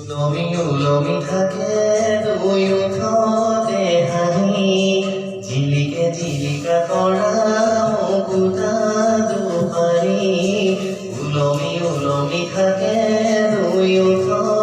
উলমি উলমি থাকে দুই ওঠতে হাঁহি জিলিকে জিলিকা কৰা মুকুতা দুপাৰি উলমি উলমি থাকে দুই ওঠতে